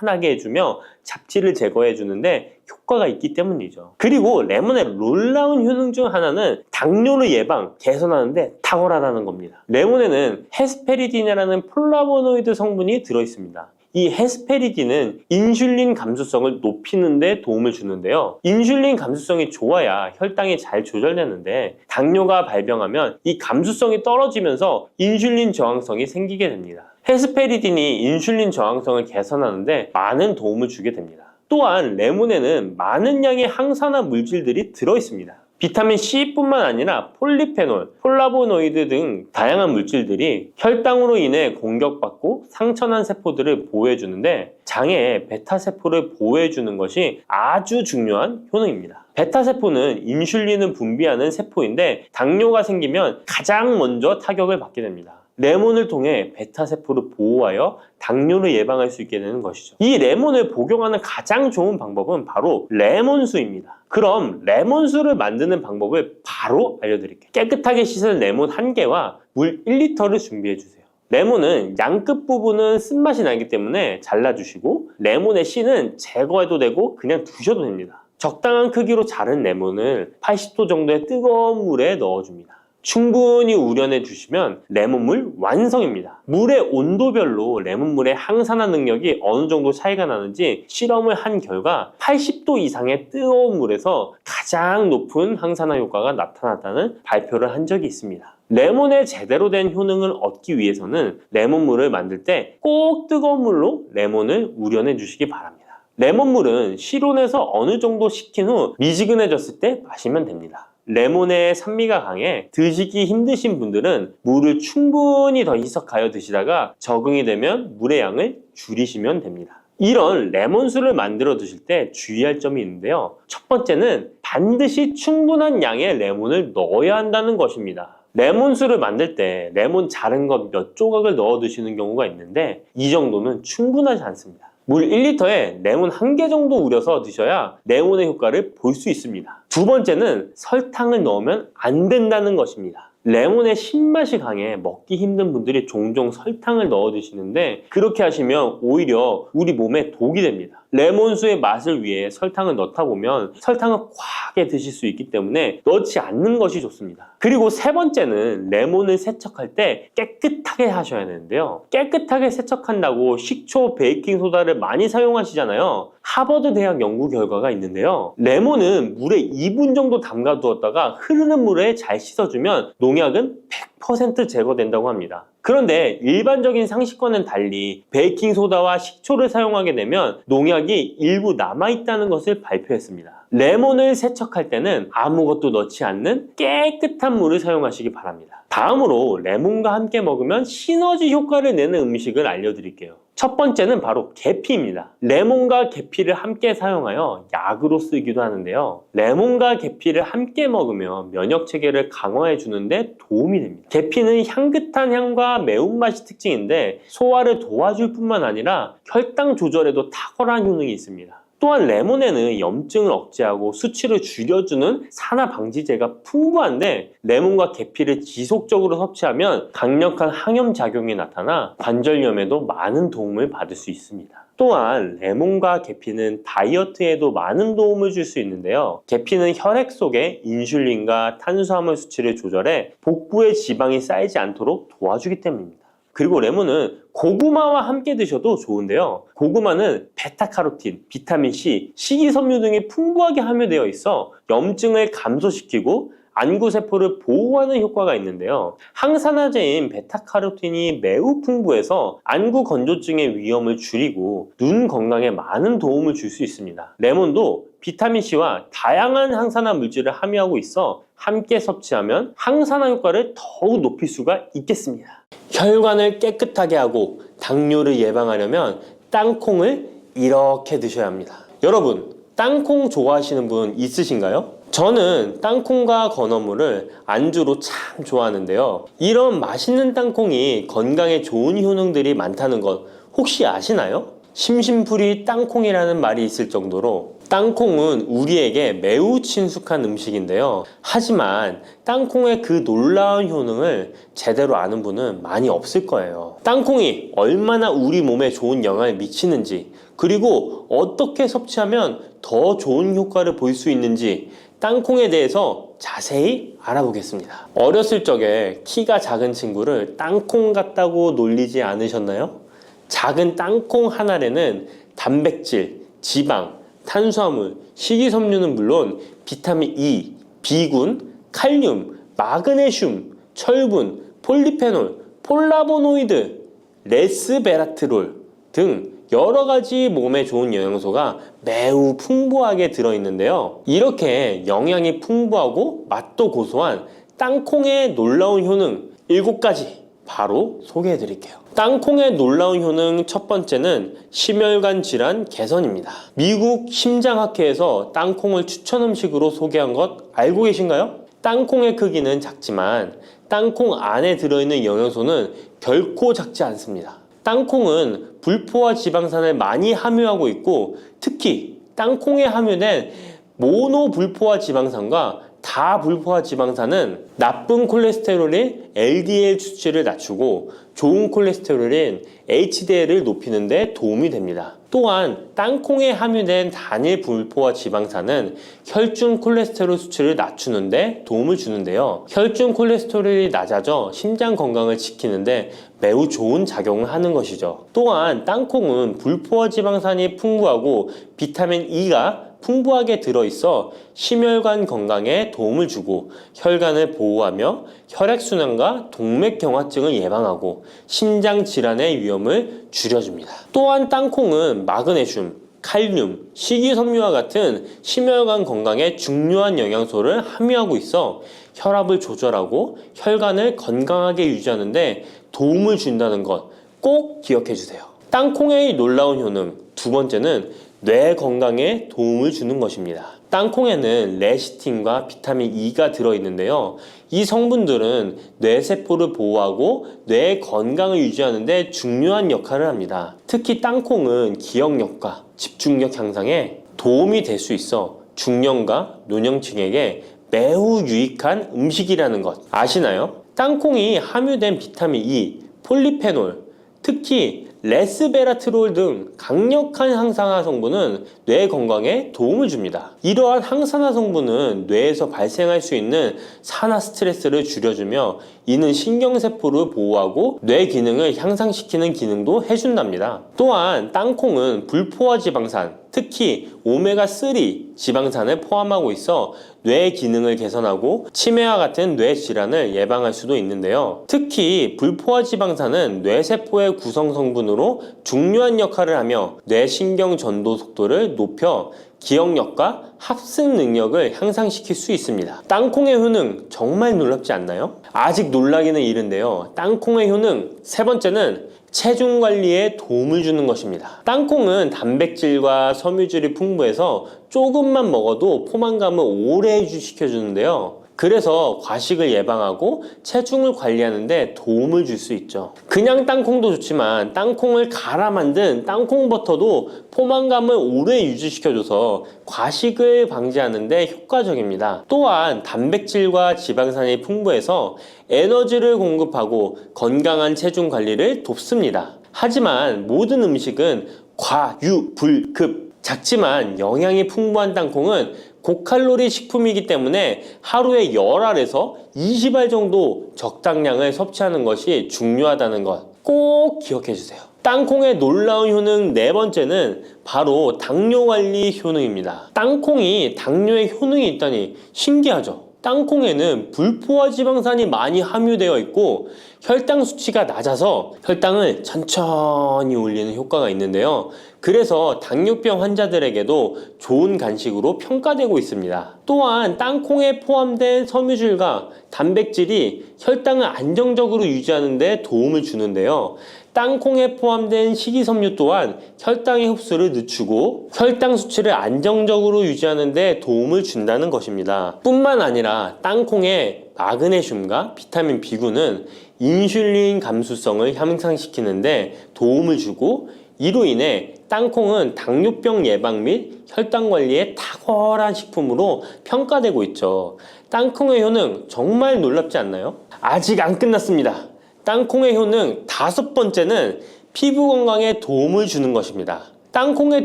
Speaker 1: 환하게 해주며 잡티를 제거해 주는데 효과가 있기 때문이죠. 그리고 레몬의 놀라운 효능 중 하나는 당뇨를 예방, 개선하는데 탁월하다는 겁니다. 레몬에는 헤스페리딘이라는 플라보노이드 성분이 들어있습니다. 이 헤스페리딘은 인슐린 감수성을 높이는 데 도움을 주는데요. 인슐린 감수성이 좋아야 혈당이 잘 조절되는데 당뇨가 발병하면 이 감수성이 떨어지면서 인슐린 저항성이 생기게 됩니다. 헤스페리딘이 인슐린 저항성을 개선하는데 많은 도움을 주게 됩니다. 또한 레몬에는 많은 양의 항산화 물질들이 들어있습니다. 비타민 C뿐만 아니라 폴리페놀, 플라보노이드 등 다양한 물질들이 혈당으로 인해 공격받고 상처난 세포들을 보호해주는데 장의 베타세포를 보호해주는 것이 아주 중요한 효능입니다. 베타세포는 인슐린을 분비하는 세포인데 당뇨가 생기면 가장 먼저 타격을 받게 됩니다. 레몬을 통해 베타세포를 보호하여 당뇨를 예방할 수 있게 되는 것이죠. 이 레몬을 복용하는 가장 좋은 방법은 바로 레몬수입니다. 그럼 레몬수를 만드는 방법을 바로 알려드릴게요. 깨끗하게 씻은 레몬 1개와 물 1리터를 준비해주세요. 레몬은 양끝 부분은 쓴맛이 나기 때문에 잘라주시고 레몬의 씨는 제거해도 되고 그냥 두셔도 됩니다. 적당한 크기로 자른 레몬을 80도 정도의 뜨거운 물에 넣어줍니다. 충분히 우려내 주시면 레몬물 완성입니다. 물의 온도별로 레몬물의 항산화 능력이 어느 정도 차이가 나는지 실험을 한 결과 80도 이상의 뜨거운 물에서 가장 높은 항산화 효과가 나타났다는 발표를 한 적이 있습니다. 레몬의 제대로 된 효능을 얻기 위해서는 레몬물을 만들 때 꼭 뜨거운 물로 레몬을 우려내 주시기 바랍니다. 레몬물은 실온에서 어느 정도 식힌 후 미지근해졌을 때 마시면 됩니다. 레몬의 산미가 강해 드시기 힘드신 분들은 물을 충분히 더 희석하여 드시다가 적응이 되면 물의 양을 줄이시면 됩니다. 이런 레몬수를 만들어 드실 때 주의할 점이 있는데요. 첫 번째는 반드시 충분한 양의 레몬을 넣어야 한다는 것입니다. 레몬수를 만들 때 레몬 자른 것 몇 조각을 넣어 드시는 경우가 있는데 이 정도는 충분하지 않습니다. 물 1리터에 레몬 1개 정도 우려서 드셔야 레몬의 효과를 볼 수 있습니다. 두 번째는 설탕을 넣으면 안 된다는 것입니다. 레몬의 신맛이 강해 먹기 힘든 분들이 종종 설탕을 넣어 드시는데 그렇게 하시면 오히려 우리 몸에 독이 됩니다. 레몬수의 맛을 위해 설탕을 넣다 보면 설탕을 과하게 드실 수 있기 때문에 넣지 않는 것이 좋습니다. 그리고 세 번째는 레몬을 세척할 때 깨끗하게 하셔야 되는데요. 깨끗하게 세척한다고 식초, 베이킹소다를 많이 사용하시잖아요. 하버드 대학 연구 결과가 있는데요. 레몬은 물에 2분 정도 담가 두었다가 흐르는 물에 잘 씻어주면 농약은 100% 제거된다고 합니다. 그런데 일반적인 상식과는 달리 베이킹소다와 식초를 사용하게 되면 농약이 일부 남아있다는 것을 발표했습니다. 레몬을 세척할 때는 아무것도 넣지 않는 깨끗한 물을 사용하시기 바랍니다. 다음으로 레몬과 함께 먹으면 시너지 효과를 내는 음식을 알려드릴게요. 첫 번째는 바로 계피입니다. 레몬과 계피를 함께 사용하여 약으로 쓰기도 하는데요. 레몬과 계피를 함께 먹으면 면역 체계를 강화해 주는데 도움이 됩니다. 계피는 향긋한 향과 매운맛이 특징인데 소화를 도와줄 뿐만 아니라 혈당 조절에도 탁월한 효능이 있습니다. 또한 레몬에는 염증을 억제하고 수치를 줄여주는 산화 방지제가 풍부한데 레몬과 계피를 지속적으로 섭취하면 강력한 항염 작용이 나타나 관절염에도 많은 도움을 받을 수 있습니다. 또한 레몬과 계피는 다이어트에도 많은 도움을 줄 수 있는데요. 계피는 혈액 속에 인슐린과 탄수화물 수치를 조절해 복부에 지방이 쌓이지 않도록 도와주기 때문입니다. 그리고 레몬은 고구마와 함께 드셔도 좋은데요. 고구마는 베타카로틴, 비타민C, 식이섬유 등이 풍부하게 함유되어 있어 염증을 감소시키고 안구세포를 보호하는 효과가 있는데요. 항산화제인 베타카로틴이 매우 풍부해서 안구 건조증의 위험을 줄이고 눈 건강에 많은 도움을 줄 수 있습니다. 레몬도 비타민C와 다양한 항산화 물질을 함유하고 있어 함께 섭취하면 항산화 효과를 더욱 높일 수가 있겠습니다. 혈관을 깨끗하게 하고 당뇨를 예방하려면 땅콩을 이렇게 드셔야 합니다. 여러분, 땅콩 좋아하시는 분 있으신가요? 저는 땅콩과 건어물을 안주로 참 좋아하는데요. 이런 맛있는 땅콩이 건강에 좋은 효능들이 많다는 것 혹시 아시나요? 심심풀이 땅콩이라는 말이 있을 정도로 땅콩은 우리에게 매우 친숙한 음식인데요. 하지만 땅콩의 그 놀라운 효능을 제대로 아는 분은 많이 없을 거예요. 땅콩이 얼마나 우리 몸에 좋은 영향을 미치는지, 그리고 어떻게 섭취하면 더 좋은 효과를 볼 수 있는지 땅콩에 대해서 자세히 알아보겠습니다. 어렸을 적에 키가 작은 친구를 땅콩 같다고 놀리지 않으셨나요? 작은 땅콩 한 알에는 단백질, 지방, 탄수화물, 식이섬유는 물론 비타민 E, B군, 칼륨, 마그네슘, 철분, 폴리페놀, 폴라보노이드, 레스베라트롤 등 여러 가지 몸에 좋은 영양소가 매우 풍부하게 들어있는데요. 이렇게 영양이 풍부하고 맛도 고소한 땅콩의 놀라운 효능 7가지 바로 소개해 드릴게요. 땅콩의 놀라운 효능 첫 번째는 심혈관 질환 개선입니다. 미국 심장학회에서 땅콩을 추천 음식으로 소개한 것 알고 계신가요? 땅콩의 크기는 작지만 땅콩 안에 들어있는 영양소는 결코 작지 않습니다. 땅콩은 불포화 지방산을 많이 함유하고 있고, 특히 땅콩에 함유된 모노불포화 지방산과 다불포화 지방산은 나쁜 콜레스테롤인 LDL 수치를 낮추고 좋은 콜레스테롤인 HDL을 높이는 데 도움이 됩니다. 또한 땅콩에 함유된 단일 불포화 지방산은 혈중 콜레스테롤 수치를 낮추는 데 도움을 주는데요. 혈중 콜레스테롤이 낮아져 심장 건강을 지키는데 매우 좋은 작용을 하는 것이죠. 또한 땅콩은 불포화 지방산이 풍부하고 비타민 E가 풍부하게 들어있어 심혈관 건강에 도움을 주고 혈관을 보호하며 혈액순환과 동맥경화증을 예방하고 심장 질환의 위험을 줄여줍니다. 또한 땅콩은 마그네슘, 칼륨, 식이섬유와 같은 심혈관 건강에 중요한 영양소를 함유하고 있어 혈압을 조절하고 혈관을 건강하게 유지하는 데 도움을 준다는 것 꼭 기억해 주세요. 땅콩의 놀라운 효능 두 번째는 뇌 건강에 도움을 주는 것입니다. 땅콩에는 레시틴과 비타민 E가 들어있는데요. 이 성분들은 뇌세포를 보호하고 뇌 건강을 유지하는 데 중요한 역할을 합니다. 특히 땅콩은 기억력과 집중력 향상에 도움이 될 수 있어 중년과 노년층에게 매우 유익한 음식이라는 것 아시나요? 땅콩이 함유된 비타민 E, 폴리페놀, 특히 레스베라트롤 등 강력한 항산화 성분은 뇌 건강에 도움을 줍니다. 이러한 항산화 성분은 뇌에서 발생할 수 있는 산화 스트레스를 줄여주며 이는 신경세포를 보호하고 뇌 기능을 향상시키는 기능도 해준답니다. 또한 땅콩은 불포화 지방산, 특히 오메가3 지방산을 포함하고 있어 뇌 기능을 개선하고 치매와 같은 뇌 질환을 예방할 수도 있는데요. 특히 불포화 지방산은 뇌세포의 구성 성분으로 중요한 역할을 하며 뇌신경 전도 속도를 높여 기억력과 합승 능력을 향상시킬 수 있습니다. 땅콩의 효능 정말 놀랍지 않나요? 아직 놀라기는 이른데요. 땅콩의 효능 세 번째는 체중 관리에 도움을 주는 것입니다. 땅콩은 단백질과 섬유질이 풍부해서 조금만 먹어도 포만감을 오래 유지시켜주는데요. 그래서 과식을 예방하고 체중을 관리하는 데 도움을 줄 수 있죠. 그냥 땅콩도 좋지만 땅콩을 갈아 만든 땅콩버터도 포만감을 오래 유지시켜줘서 과식을 방지하는 데 효과적입니다. 또한 단백질과 지방산이 풍부해서 에너지를 공급하고 건강한 체중 관리를 돕습니다. 하지만 모든 음식은 과유불급, 작지만 영양이 풍부한 땅콩은 고칼로리 식품이기 때문에 하루에 10알에서 20알 정도 적당량을 섭취하는 것이 중요하다는 것 꼭 기억해 주세요. 땅콩의 놀라운 효능 네 번째는 바로 당뇨 관리 효능입니다. 땅콩이 당뇨에 효능이 있다니 신기하죠? 땅콩에는 불포화 지방산이 많이 함유되어 있고 혈당 수치가 낮아서 혈당을 천천히 올리는 효과가 있는데요. 그래서 당뇨병 환자들에게도 좋은 간식으로 평가되고 있습니다. 또한 땅콩에 포함된 섬유질과 단백질이 혈당을 안정적으로 유지하는 데 도움을 주는데요. 땅콩에 포함된 식이섬유 또한 혈당의 흡수를 늦추고 혈당 수치를 안정적으로 유지하는 데 도움을 준다는 것입니다. 뿐만 아니라 땅콩의 마그네슘과 비타민 B9는 인슐린 감수성을 향상시키는 데 도움을 주고 이로 인해 땅콩은 당뇨병 예방 및 혈당 관리에 탁월한 식품으로 평가되고 있죠. 땅콩의 효능 정말 놀랍지 않나요? 아직 안 끝났습니다. 땅콩의 효능 5번째는 피부 건강에 도움을 주는 것입니다. 땅콩에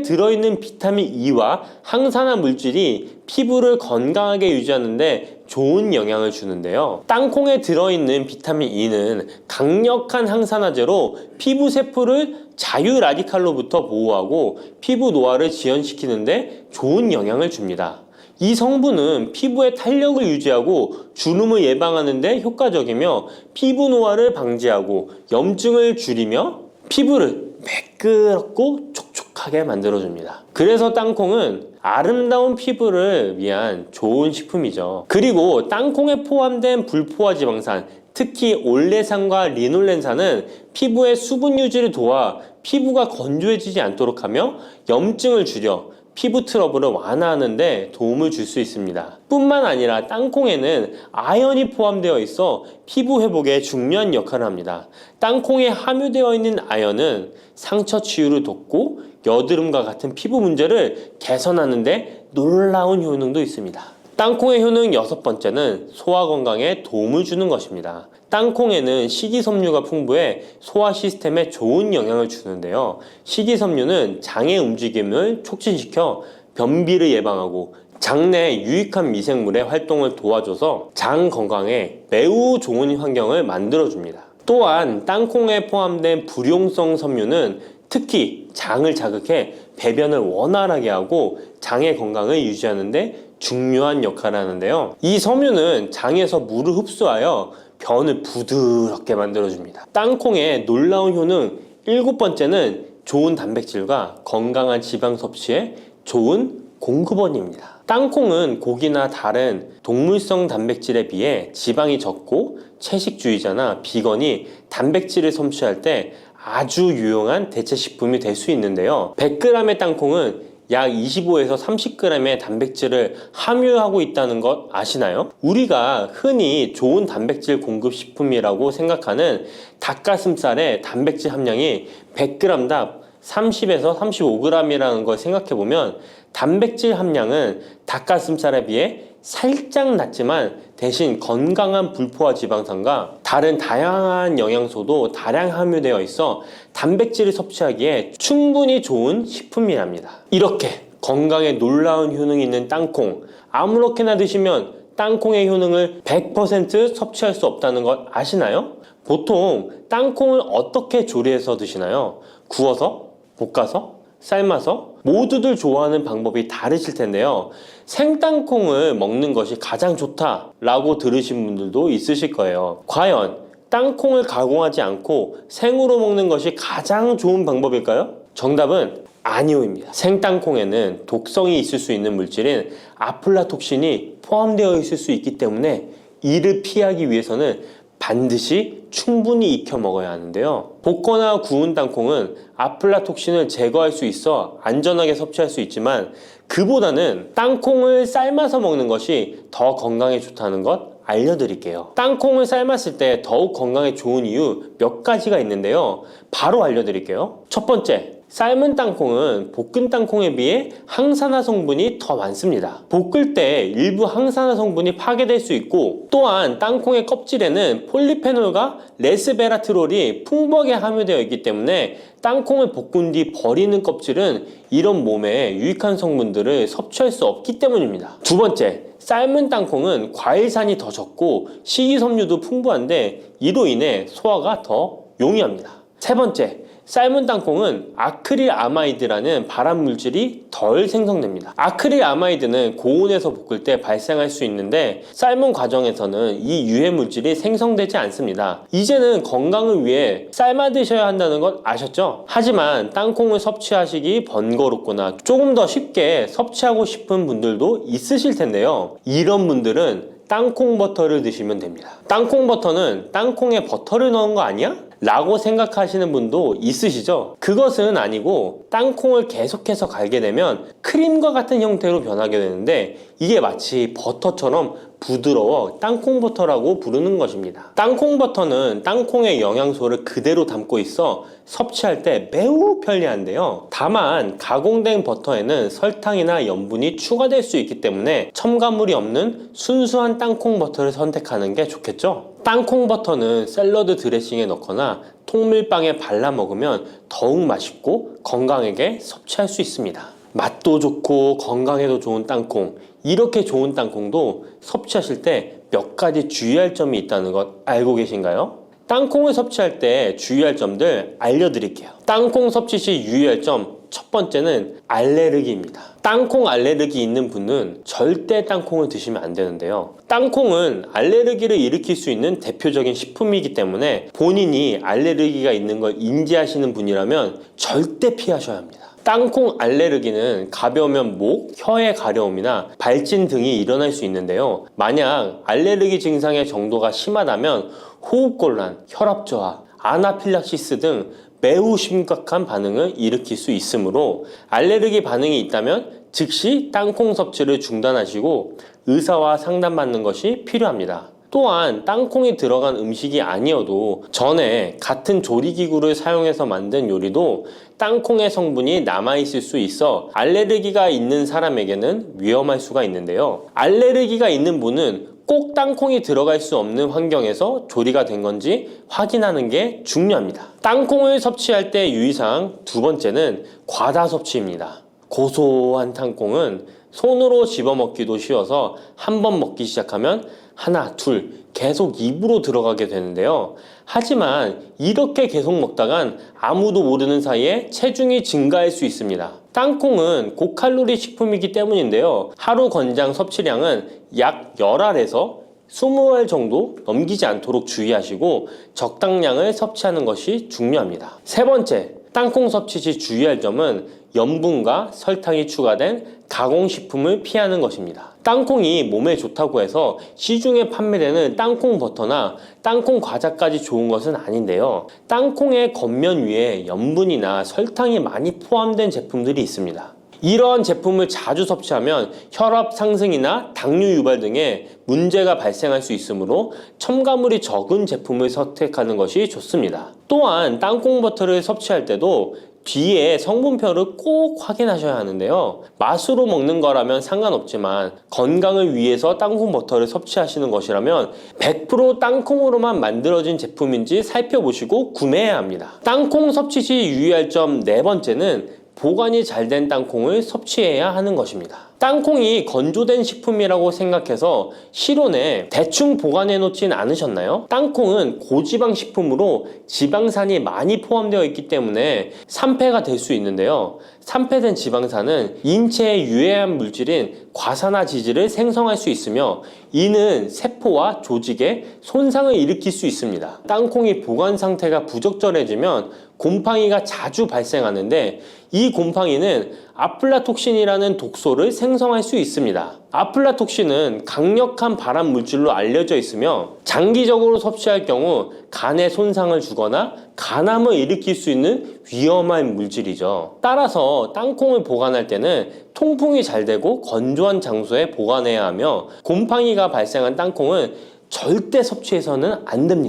Speaker 1: 들어있는 비타민 E와 항산화 물질이 피부를 건강하게 유지하는 데 좋은 영향을 주는데요. 땅콩에 들어있는 비타민 E는 강력한 항산화제로 피부 세포를 자유 라디칼로부터 보호하고 피부 노화를 지연시키는 데 좋은 영향을 줍니다. 이 성분은 피부의 탄력을 유지하고 주름을 예방하는 데 효과적이며 피부 노화를 방지하고 염증을 줄이며 피부를 매끄럽고 촉촉하게 만들어줍니다. 그래서 땅콩은 아름다운 피부를 위한 좋은 식품이죠. 그리고 땅콩에 포함된 불포화 지방산, 특히 올레산과 리놀렌산은 피부의 수분 유지를 도와 피부가 건조해지지 않도록 하며 염증을 줄여 피부 트러블을 완화하는 데 도움을 줄 수 있습니다. 뿐만 아니라 땅콩에는 아연이 포함되어 있어 피부 회복에 중요한 역할을 합니다. 땅콩에 함유되어 있는 아연은 상처 치유를 돕고 여드름과 같은 피부 문제를 개선하는 데 놀라운 효능도 있습니다. 땅콩의 효능 6번째는 소화 건강에 도움을 주는 것입니다. 땅콩에는 식이섬유가 풍부해 소화 시스템에 좋은 영향을 주는데요. 식이섬유는 장의 움직임을 촉진시켜 변비를 예방하고 장내 유익한 미생물의 활동을 도와줘서 장 건강에 매우 좋은 환경을 만들어줍니다. 또한 땅콩에 포함된 불용성 섬유는 특히 장을 자극해 배변을 원활하게 하고 장의 건강을 유지하는 데 중요한 역할을 하는데요. 이 섬유는 장에서 물을 흡수하여 변을 부드럽게 만들어줍니다. 땅콩의 놀라운 효능 7번째는 좋은 단백질과 건강한 지방 섭취에 좋은 공급원입니다. 땅콩은 고기나 다른 동물성 단백질에 비해 지방이 적고 채식주의자나 비건이 단백질을 섭취할 때 아주 유용한 대체 식품이 될 수 있는데요. 100g의 땅콩은 약 25에서 30g의 단백질을 함유하고 있다는 것 아시나요? 우리가 흔히 좋은 단백질 공급 식품이라고 생각하는 닭가슴살의 단백질 함량이 100g당 30에서 35g이라는 걸 생각해보면 단백질 함량은 닭가슴살에 비해 살짝 낮지만 대신 건강한 불포화 지방산과 다른 다양한 영양소도 다량 함유되어 있어 단백질을 섭취하기에 충분히 좋은 식품이랍니다. 이렇게 건강에 놀라운 효능이 있는 땅콩, 아무렇게나 드시면 땅콩의 효능을 100% 섭취할 수 없다는 것 아시나요? 보통 땅콩을 어떻게 조리해서 드시나요? 구워서? 볶아서? 삶아서? 모두들 좋아하는 방법이 다르실 텐데요. 생땅콩을 먹는 것이 가장 좋다라고 들으신 분들도 있으실 거예요. 과연 땅콩을 가공하지 않고 생으로 먹는 것이 가장 좋은 방법일까요? 정답은 아니오입니다. 생땅콩에는 독성이 있을 수 있는 물질인 아플라톡신이 포함되어 있을 수 있기 때문에 이를 피하기 위해서는 반드시 충분히 익혀 먹어야 하는데요. 볶거나 구운 땅콩은 아플라톡신을 제거할 수 있어 안전하게 섭취할 수 있지만 그보다는 땅콩을 삶아서 먹는 것이 더 건강에 좋다는 것 알려드릴게요. 땅콩을 삶았을 때 더욱 건강에 좋은 이유 몇 가지가 있는데요. 바로 알려드릴게요. 첫 번째, 삶은 땅콩은 볶은 땅콩에 비해 항산화 성분이 더 많습니다. 볶을 때 일부 항산화 성분이 파괴될 수 있고 또한 땅콩의 껍질에는 폴리페놀과 레스베라트롤이 풍부하게 함유되어 있기 때문에 땅콩을 볶은 뒤 버리는 껍질은 이런 몸에 유익한 성분들을 섭취할 수 없기 때문입니다. 두 번째, 삶은 땅콩은 과일산이 더 적고 식이섬유도 풍부한데 이로 인해 소화가 더 용이합니다. 세 번째, 삶은 땅콩은 아크릴아마이드라는 발암 물질이 덜 생성됩니다. 아크릴아마이드는 고온에서 볶을 때 발생할 수 있는데 삶은 과정에서는 이 유해 물질이 생성되지 않습니다. 이제는 건강을 위해 삶아 드셔야 한다는 것 아셨죠? 하지만 땅콩을 섭취하시기 번거롭거나 조금 더 쉽게 섭취하고 싶은 분들도 있으실 텐데요. 이런 분들은 땅콩 버터를 드시면 됩니다. 땅콩 버터는 땅콩에 버터를 넣은 거 아니야? 라고 생각하시는 분도 있으시죠? 그것은 아니고 땅콩을 계속해서 갈게 되면 크림과 같은 형태로 변하게 되는데 이게 마치 버터처럼 부드러워 땅콩 버터라고 부르는 것입니다. 땅콩 버터는 땅콩의 영양소를 그대로 담고 있어 섭취할 때 매우 편리한데요. 다만 가공된 버터에는 설탕이나 염분이 추가될 수 있기 때문에 첨가물이 없는 순수한 땅콩 버터를 선택하는 게 좋겠죠? 땅콩 버터는 샐러드 드레싱에 넣거나 통밀빵에 발라 먹으면 더욱 맛있고 건강하게 섭취할 수 있습니다. 맛도 좋고 건강에도 좋은 땅콩, 이렇게 좋은 땅콩도 섭취하실 때 몇 가지 주의할 점이 있다는 것 알고 계신가요? 땅콩을 섭취할 때 주의할 점들 알려드릴게요. 땅콩 섭취 시 유의할 점 첫 번째는 알레르기입니다. 땅콩 알레르기 있는 분은 절대 땅콩을 드시면 안 되는데요. 땅콩은 알레르기를 일으킬 수 있는 대표적인 식품이기 때문에 본인이 알레르기가 있는 걸 인지하시는 분이라면 절대 피하셔야 합니다. 땅콩 알레르기는 가벼우면 목, 혀의 가려움이나 발진 등이 일어날 수 있는데요. 만약 알레르기 증상의 정도가 심하다면 호흡곤란, 혈압저하, 아나필락시스 등 매우 심각한 반응을 일으킬 수 있으므로 알레르기 반응이 있다면 즉시 땅콩 섭취를 중단하시고 의사와 상담받는 것이 필요합니다. 또한 땅콩이 들어간 음식이 아니어도 전에 같은 조리기구를 사용해서 만든 요리도 땅콩의 성분이 남아있을 수 있어 알레르기가 있는 사람에게는 위험할 수가 있는데요. 알레르기가 있는 분은 꼭 땅콩이 들어갈 수 없는 환경에서 조리가 된 건지 확인하는 게 중요합니다. 땅콩을 섭취할 때 유의사항 두 번째는 과다 섭취입니다. 고소한 땅콩은 손으로 집어먹기도 쉬워서 한 번 먹기 시작하면 하나, 둘 계속 입으로 들어가게 되는데요. 하지만 이렇게 계속 먹다간 아무도 모르는 사이에 체중이 증가할 수 있습니다. 땅콩은 고칼로리 식품이기 때문인데요. 하루 권장 섭취량은 약 10알에서 20알 정도 넘기지 않도록 주의하시고 적당량을 섭취하는 것이 중요합니다. 세 번째, 땅콩 섭취 시 주의할 점은 염분과 설탕이 추가된 가공식품을 피하는 것입니다. 땅콩이 몸에 좋다고 해서 시중에 판매되는 땅콩 버터나 땅콩 과자까지 좋은 것은 아닌데요. 땅콩의 겉면 위에 염분이나 설탕이 많이 포함된 제품들이 있습니다. 이러한 제품을 자주 섭취하면 혈압 상승이나 당뇨 유발 등의 문제가 발생할 수 있으므로 첨가물이 적은 제품을 선택하는 것이 좋습니다. 또한 땅콩 버터를 섭취할 때도 뒤에 성분표를 꼭 확인하셔야 하는데요. 맛으로 먹는 거라면 상관없지만 건강을 위해서 땅콩 버터를 섭취하시는 것이라면 100% 땅콩으로만 만들어진 제품인지 살펴보시고 구매해야 합니다. 땅콩 섭취 시 유의할 점 네 번째는 보관이 잘 된 땅콩을 섭취해야 하는 것입니다. 땅콩이 건조된 식품이라고 생각해서 실온에 대충 보관해 놓진 않으셨나요? 땅콩은 고지방 식품으로 지방산이 많이 포함되어 있기 때문에 산패가 될 수 있는데요. 산패된 지방산은 인체에 유해한 물질인 과산화지질을 생성할 수 있으며 이는 세포와 조직에 손상을 일으킬 수 있습니다. 땅콩이 보관 상태가 부적절해지면 곰팡이가 자주 발생하는데 이 곰팡이는 아플라톡신이라는 독소를 생성할 수 있습니다. 아플라톡신은 강력한 발암 물질로 알려져 있으며 장기적으로 섭취할 경우 간에 손상을 주거나 간암을 일으킬 수 있는 위험한 물질이죠. 따라서 땅콩을 보관할 때는 통풍이 잘 되고 건조한 장소에 보관해야 하며 곰팡이가 발생한 땅콩은 절대 섭취해서는 안 됩니다.